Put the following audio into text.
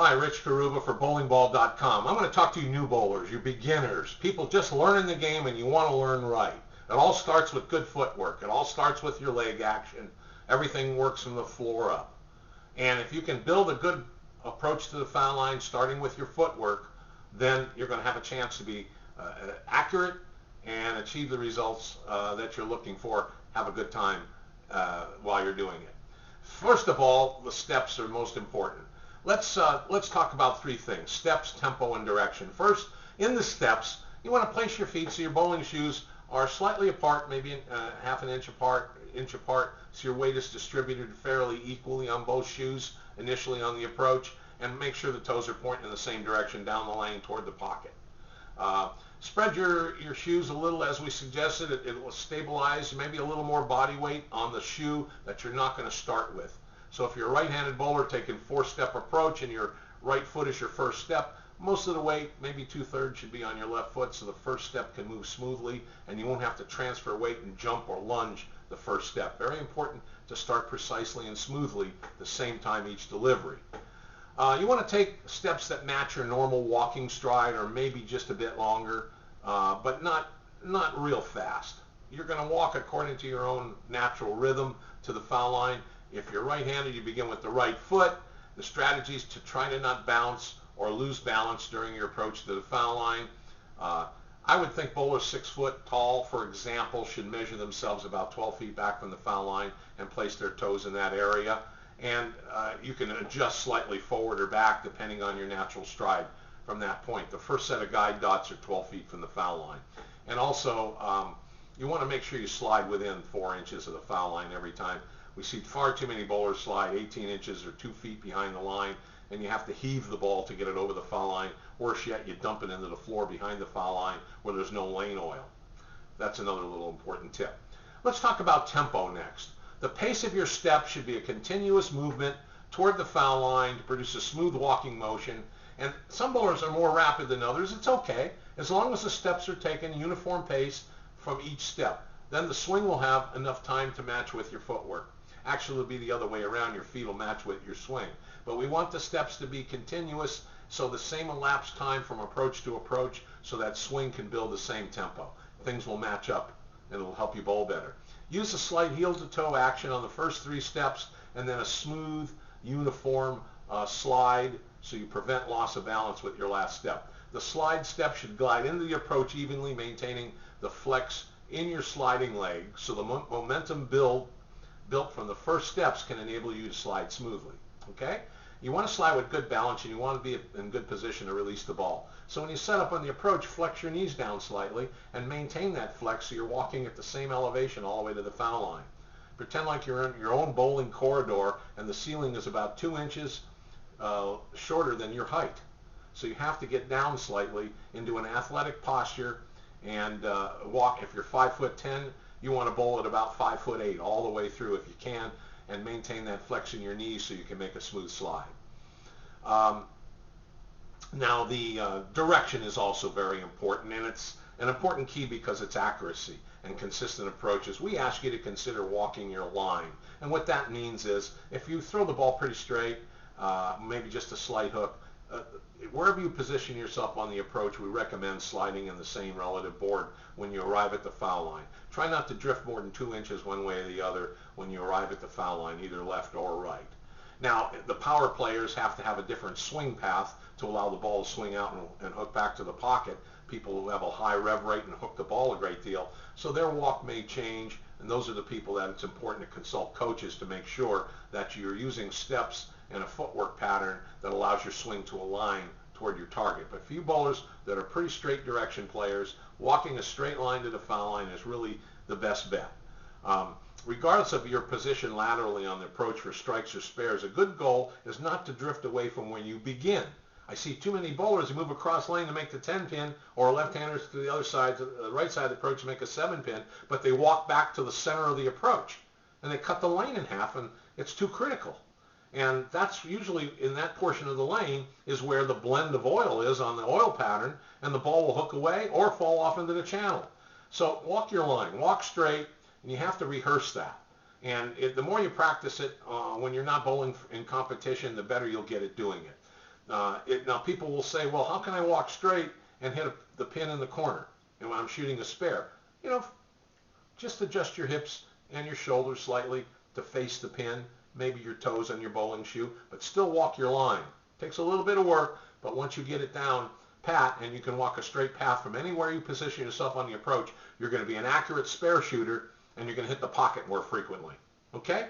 Hi, Rich Carrubba for bowlingball.com. I'm going to talk to you new bowlers, you beginners, people just learning the game and you want to learn right. It all starts with good footwork. It all starts with your leg action. Everything works from the floor up. And if you can build a good approach to the foul line starting with your footwork, then you're going to have a chance to be accurate and achieve the results that you're looking for. Have a good time while you're doing it. First of all, the steps are most important. Let's talk about three things: steps, tempo, and direction. First, in the steps, you want to place your feet so your bowling shoes are slightly apart, maybe half an inch apart, so your weight is distributed fairly equally on both shoes initially on the approach, and make sure the toes are pointing in the same direction down the lane toward the pocket. Spread your shoes a little as we suggested. It will stabilize maybe a little more body weight on the shoe that you're not going to start with. So if you're a right-handed bowler taking four-step approach and your right foot is your first step, most of the weight, maybe two-thirds, should be on your left foot so the first step can move smoothly and you won't have to transfer weight and jump or lunge the first step. Very important to start precisely and smoothly the same time each delivery. You want to take steps that match your normal walking stride or maybe just a bit longer, but not real fast. You're going to walk according to your own natural rhythm to the foul line. If you're right-handed, you begin with the right foot. The strategy is to try to not bounce or lose balance during your approach to the foul line. I would think bowlers 6 foot tall, for example, should measure themselves about 12 feet back from the foul line and place their toes in that area. And you can adjust slightly forward or back depending on your natural stride from that point. The first set of guide dots are 12 feet from the foul line. And also, you want to make sure you slide within 4 inches of the foul line every time. We see far too many bowlers slide 18 inches or 2 feet behind the line, and you have to heave the ball to get it over the foul line. Worse yet, you dump it into the floor behind the foul line where there's no lane oil. That's another little important tip. Let's talk about tempo next. The pace of your step should be a continuous movement toward the foul line to produce a smooth walking motion. And some bowlers are more rapid than others. It's okay, as long as the steps are taken uniform pace from each step. Then the swing will have enough time to match with your footwork. Actually, it'll be the other way around. Your feet will match with your swing. But we want the steps to be continuous, so the same elapsed time from approach to approach, so that swing can build the same tempo. Things will match up, and it'll help you bowl better. Use a slight heel-to-toe action on the first 3 steps, and then a smooth, uniform slide, so you prevent loss of balance with your last step. The slide step should glide into the approach evenly, maintaining the flex in your sliding leg, so the momentum built from the first steps can enable you to slide smoothly. Okay? You want to slide with good balance, and you want to be in good position to release the ball. So when you set up on the approach, flex your knees down slightly and maintain that flex so you're walking at the same elevation all the way to the foul line. Pretend like you're in your own bowling corridor and the ceiling is about 2 inches shorter than your height. So you have to get down slightly into an athletic posture and walk. If you're 5'10", you want to bowl at about 5'8" all the way through if you can, and maintain that flex in your knees so you can make a smooth slide. Now the direction is also very important, and it's an important key because it's accuracy and consistent approaches. We ask you to consider walking your line, and what that means is if you throw the ball pretty straight, maybe just a slight hook, wherever you position yourself on the approach, we recommend sliding in the same relative board when you arrive at the foul line. Try not to drift more than 2 inches one way or the other when you arrive at the foul line, either left or right. Now, the power players have to have a different swing path to allow the ball to swing out and hook back to the pocket. People who have a high rev rate and hook the ball a great deal, so their walk may change, and those are the people that it's important to consult coaches to make sure that you're using steps and a footwork pattern that allows your swing to align toward your target. But for you bowlers that are pretty straight direction players, walking a straight line to the foul line is really the best bet. Regardless of your position laterally on the approach for strikes or spares, a good goal is not to drift away from where you begin. I see too many bowlers who move across lane to make the 10-pin, or left-handers to the other side, to the right side of the approach to make a 7-pin, but they walk back to the center of the approach, and they cut the lane in half, and it's too critical. And that's usually in that portion of the lane is where the blend of oil is on the oil pattern, and the ball will hook away or fall off into the channel. So walk your line, walk straight, and you have to rehearse that. And the more you practice it when you're not bowling in competition, the better you'll get at doing it. Now people will say, well, how can I walk straight and hit the pin in the corner and when I'm shooting a spare? You know, just adjust your hips and your shoulders slightly to face the pin, maybe your toes on your bowling shoe, but still walk your line. Takes a little bit of work, but once you get it down pat and you can walk a straight path from anywhere you position yourself on the approach, you're going to be an accurate spare shooter and you're going to hit the pocket more frequently. Okay?